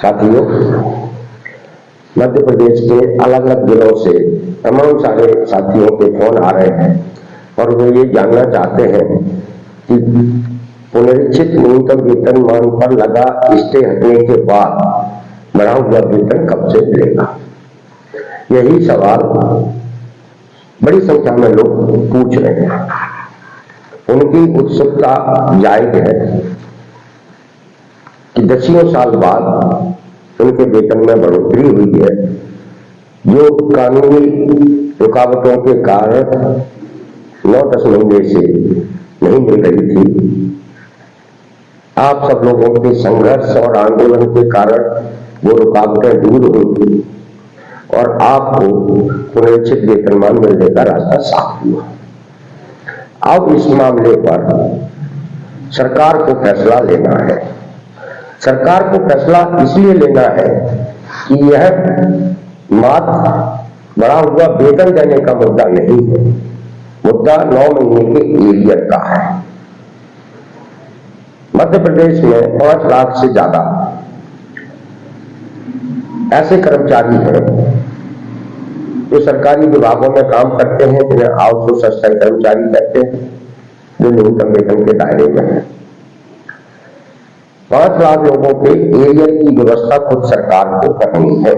साथियों, मध्य प्रदेश के अलग अलग जिलों से तमाम सारे साथियों के फोन आ रहे हैं और वो ये जानना चाहते हैं कि पुनरीक्षित न्यूनतम वेतनमान पर लगा स्टे हटने के बाद बढ़ा हुआ वेतन कब से मिलेगा। यही सवाल बड़ी संख्या में लोग पूछ रहे हैं। उनकी उत्सुकता जायज है कि दसियों साल बाद उनके वेतन में बढ़ोतरी हुई है, जो कानूनी रुकावटों के कारण 9-10 महीने से नहीं मिल रही थी। आप सब लोगों के संघर्ष और आंदोलन के कारण वो रुकावटें दूर हुई और आपको पुनरीक्षित वेतनमान मिलने का रास्ता साफ हुआ। अब इस मामले पर सरकार को फैसला लेना है। सरकार को फैसला इसलिए लेना है कि यह मात्र बढ़ा हुआ वेतन देने का मुद्दा नहीं है, मुद्दा 9 महीने के एरियर का है। मध्य प्रदेश में 5 लाख से ज्यादा ऐसे कर्मचारी हैं जो सरकारी विभागों में काम करते हैं, जिन्हें आउटसोर्स अस्थायी कर्मचारी कहते हैं, जो न्यूनतम वेतन के दायरे में है। 5 लाख लोगों के एरियर की व्यवस्था खुद सरकार को करनी है।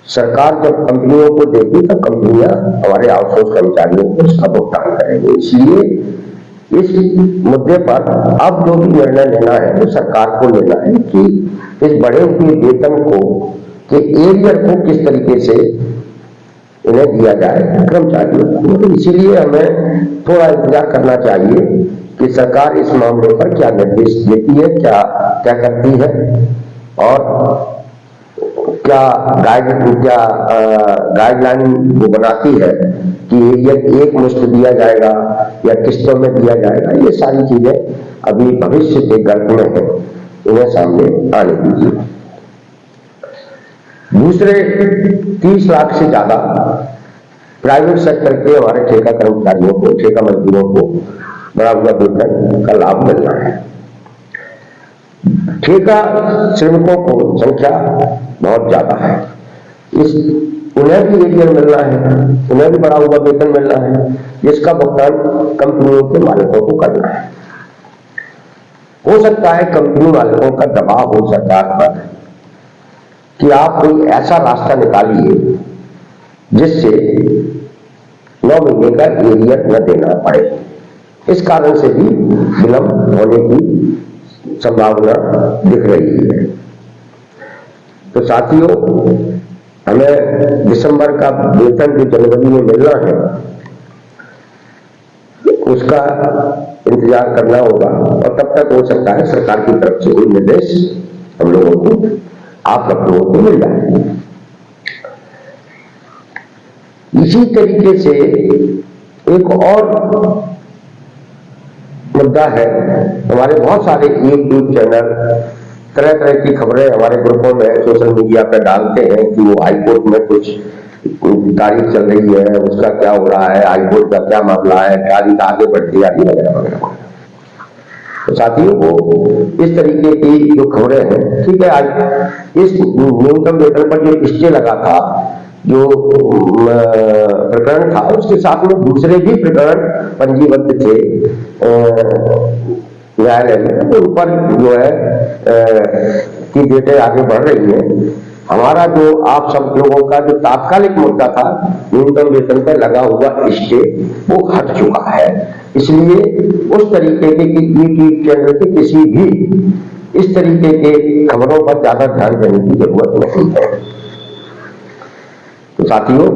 सरकार जब कंपनियों को देगी तो कंपनियां हमारे आउटसोर्स कर्मचारियों को इसका भुगतान करेंगी। इसलिए इस मुद्दे पर अब जो भी निर्णय लेना है वो सरकार को लेना है कि इस बढ़े हुए वेतन को के एरियर को किस तरीके से इन्हें दिया जाए कर्मचारियों को। इसीलिए हमें थोड़ा इंतजार करना चाहिए कि सरकार इस मामले पर क्या निर्देश देती है, क्या करती है और क्या गाइडलाइन वो बनाती है कि ये एक मुश्त दिया जाएगा या किस्तों में दिया जाएगा। ये सारी चीजें अभी भविष्य के गर्भ में है, इन्हें सामने आने दीजिए। दूसरे 30 लाख से ज्यादा प्राइवेट सेक्टर के हमारे ठेका कर्मचारियों को, ठेका मजदूरों को बढ़ा हुआ वेतन का लाभ मिलना है। ठेका श्रमिकों को संख्या बहुत ज्यादा है, उन्हें भी एरियर मिलना है, उन्हें भी बढ़ा हुआ वेतन मिलना है, जिसका भुगतान कंपनियों के मालिकों को करना है। हो सकता है कंपनी मालिकों का दबाव हो सरकार पर कि आप कोई ऐसा रास्ता निकालिए जिससे 9 महीने का एरियर न देना पड़े। इस कारण से भी विलंब होने की संभावना दिख रही है। तो साथियों, हमें दिसंबर का वेतन जो जनवरी में मिलना है उसका इंतजार करना होगा और तब तक हो सकता है सरकार की तरफ से कोई निर्देश हम लोगों को, आप लोगों को मिल जाए। इसी तरीके से एक और मुद्दा है, हमारे बहुत सारे यूट्यूब चैनल तरह तरह की खबरें हमारे ग्रुपों में सोशल मीडिया पर डालते हैं कि वो हाईकोर्ट में कुछ तारीख चल रही है, उसका क्या हो रहा है, हाईकोर्ट का क्या मामला है, तारीख आगे बढ़ती है वगैरह वगैरह। तो साथियों को इस तरीके की जो खबरें हैं, ठीक है, आज इस न्यूनतम वेतन पर जो स्टे लगा था, जो प्रकरण था, उसके साथ में दूसरे भी प्रकरण पंजीबद्ध थे न्यायालय में, तो उन पर जो है की डेटें आगे बढ़ रही है। हमारा जो आप सब लोगों का जो तात्कालिक मुद्दा था न्यूनतम वेतन पर लगा हुआ स्टे, वो हट चुका है। इसलिए उस तरीके के यूट्यूब चैनल के किसी भी इस तरीके के खबरों पर ज्यादा ध्यान देने की जरूरत नहीं है। तो साथियों,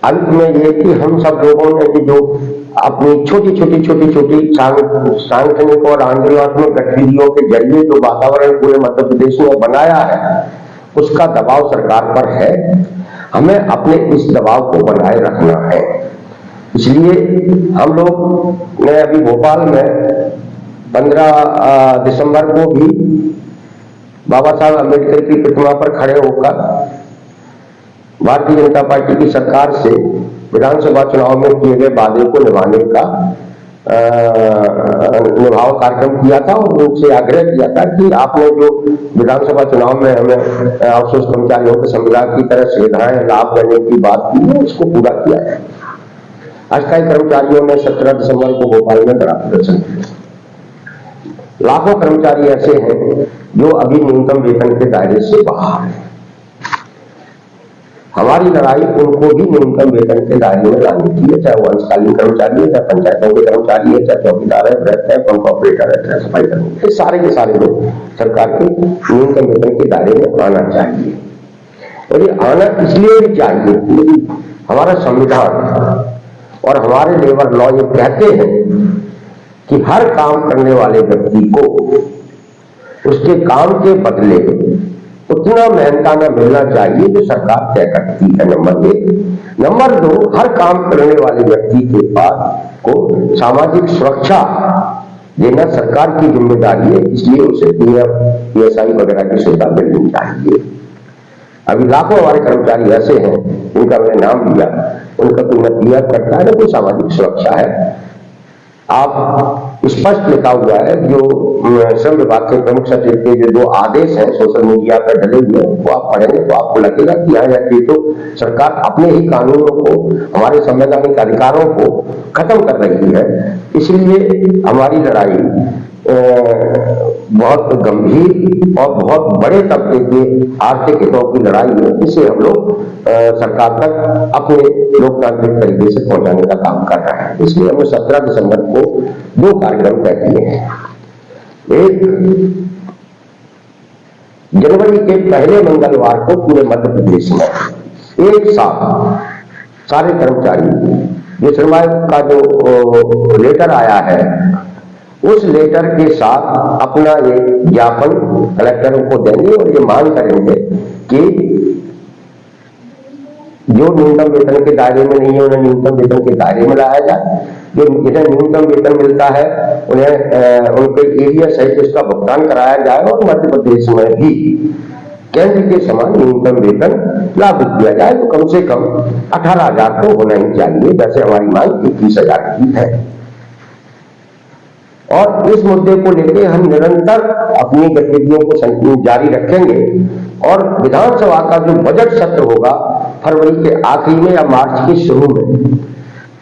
अंत में ये कि हम सब लोगों ने जो अपनी छोटी छोटी सांगठनिक और आंदोलनात्मक गतिविधियों के जरिए जो वातावरण पूरे मध्य प्रदेश में बनाया है, उसका दबाव सरकार पर है। हमें अपने इस दबाव को बनाए रखना है। इसलिए हम लोग ने अभी भोपाल में 15 दिसंबर को भी बाबा साहब अम्बेडकर की प्रतिमा पर खड़े होकर भारतीय जनता पार्टी की सरकार से विधानसभा चुनाव में किए गए वादे को निभाने का निभाव कार्यक्रम किया था और उनसे आग्रह किया था कि आपने जो विधानसभा चुनाव में हमें आउटसोर्स कर्मचारियों के संविदा की तरह सुविधाएं लाभ देने की बात की है, उसको पूरा किया है। अस्थायी कर्मचारियों ने 17 दिसंबर को भोपाल में बड़ा प्रदर्शन किया। लाखों कर्मचारी ऐसे हैं जो अभी न्यूनतम वेतन के दायरे से बाहर हैं। हमारी लड़ाई उनको भी न्यूनतम वेतन के दायरे में लाने की है, चाहे वो अंशकालीन कर्मचारी है, चाहे पंचायतों के कर्मचारी है, चाहे चौकीदार है, पंप ऑपरेटर है, चाहे सफाई कर्मी है, सारे के सारे लोग सरकार के न्यूनतम वेतन के दायरे में आना चाहिए। और ये आना इसलिए भी चाहिए क्योंकि हमारा संविधान और हमारे लेबर लॉ ये कहते हैं कि हर काम करने वाले व्यक्ति को उसके काम के बदले उतना मेहनताना मिलना चाहिए जो सरकार तय करती है, नंबर 1। नंबर 2, हर काम करने वाले व्यक्ति के पास को सामाजिक सुरक्षा देना सरकार की जिम्मेदारी है, इसलिए उसे पीएफ पीएसआई वगैरह की सुविधा मिलनी चाहिए। अभी लाखों हमारे कर्मचारी ऐसे हैं उनका मैंने नाम लिया, उनका कोई न पीएफ करता है न कोई सामाजिक सुरक्षा है। आप स्पष्ट लिखा हुआ है, जो श्रम विभाग के प्रमुख सचिव के जो 2 आदेश हैं सोशल मीडिया पर डले हुए, वो आप पढ़ेंगे तो आपको लगेगा कि यहाँ ये तो सरकार अपने ही कानूनों को, हमारे संवैधानिक अधिकारों को खत्म कर रही है। इसलिए हमारी लड़ाई बहुत गंभीर और बहुत बड़े तबके के आर्थिक हितों की लड़ाई है, जिसे हम लोग सरकार तक अपने लोकतांत्रिक तरीके से पहुंचाने का काम कर रहे हैं। इसलिए हमने 17 दिसंबर को 2 कार्यक्रम तय किए हैं। एक, जनवरी के पहले मंगलवार को पूरे मध्य प्रदेश में एक साथ सारे कर्मचारी, जो श्रम आयोग का जो लेटर आया है उस लेटर के साथ अपना ये ज्ञापन कलेक्टरों को देंगे और ये मांग करेंगे कि जो न्यूनतम वेतन के दायरे में नहीं है उन्हें न्यूनतम वेतन के दायरे में लाया जाए। जो जिन्हें न्यूनतम वेतन मिलता है उन्हें उनके एरिया सहित इसका भुगतान कराया जाए और मध्य प्रदेश में भी केंद्र के समान न्यूनतम वेतन लागू किया जाए। तो कम से कम 18,000 तो होना ही चाहिए, वैसे हमारी मांग 21,000 की है। और इस मुद्दे को लेकर हम निरंतर अपनी गतिविधियों को जारी रखेंगे और विधानसभा का जो बजट सत्र होगा फरवरी के आखिरी में या मार्च के शुरू में,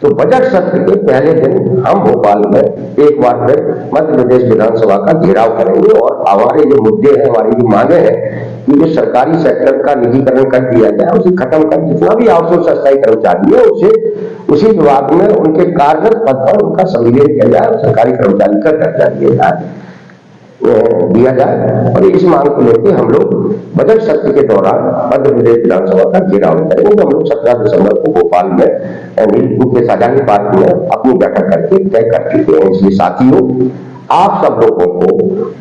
तो बजट सत्र के पहले दिन हम भोपाल में एक बार फिर मध्य प्रदेश विधानसभा का घेराव करेंगे और हमारे जो मुद्दे हैं, हमारी जो मांगे हैं कि जो सरकारी सेक्टर का निजीकरण कर दिया जाए, उसे खत्म कर जितना भी आउटसोर्स अस्थायी कर्मचारी है उसे उसी विभाग में उनके कार्यरत पद पर उनका संविलियन किया जाए, सरकारी कर्मचारी का दर्जा दिया जाए। और इस मांग को लेकर हम लोग बजट सत्र के दौरान मध्य प्रदेश विधानसभा का घेराव करेंगे। तो हम लोग 17 दिसंबर को भोपाल में नीलपुर के साजानी पार्क में अपनी बैठक करके तय कर चुके हैं। इसलिए साथियों, आप सब लोगों को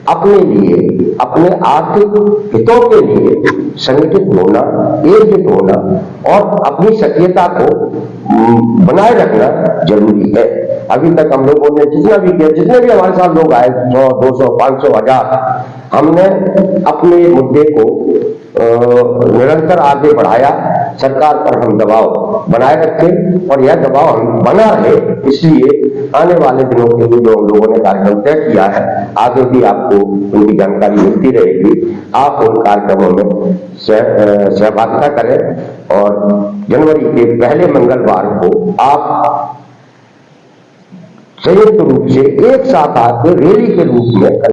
अपने लिए, अपने आर्थिक हितों के लिए संगठित होना, एकजुट होना और अपनी सक्रियता को बनाए रखना जरूरी है। अभी तक हम लोगों ने जितना भी किया, जितने भी हमारे साथ लोग आए, 100, 200, 500, 1000, हमने अपने मुद्दे को निरंतर आगे बढ़ाया। सरकार पर हम दबाव बनाए रखें और यह दबाव हम बना रहे, इसलिए आने वाले दिनों के लिए जो हम लोगों ने कार्यक्रम तय किया है, आगे भी आपको उनकी जानकारी मिलती रहेगी। आप उन कार्यक्रमों में सहभागिता करें और जनवरी के पहले मंगलवार को आप संयुक्त रूप से एक साथ आकर रैली के रूप में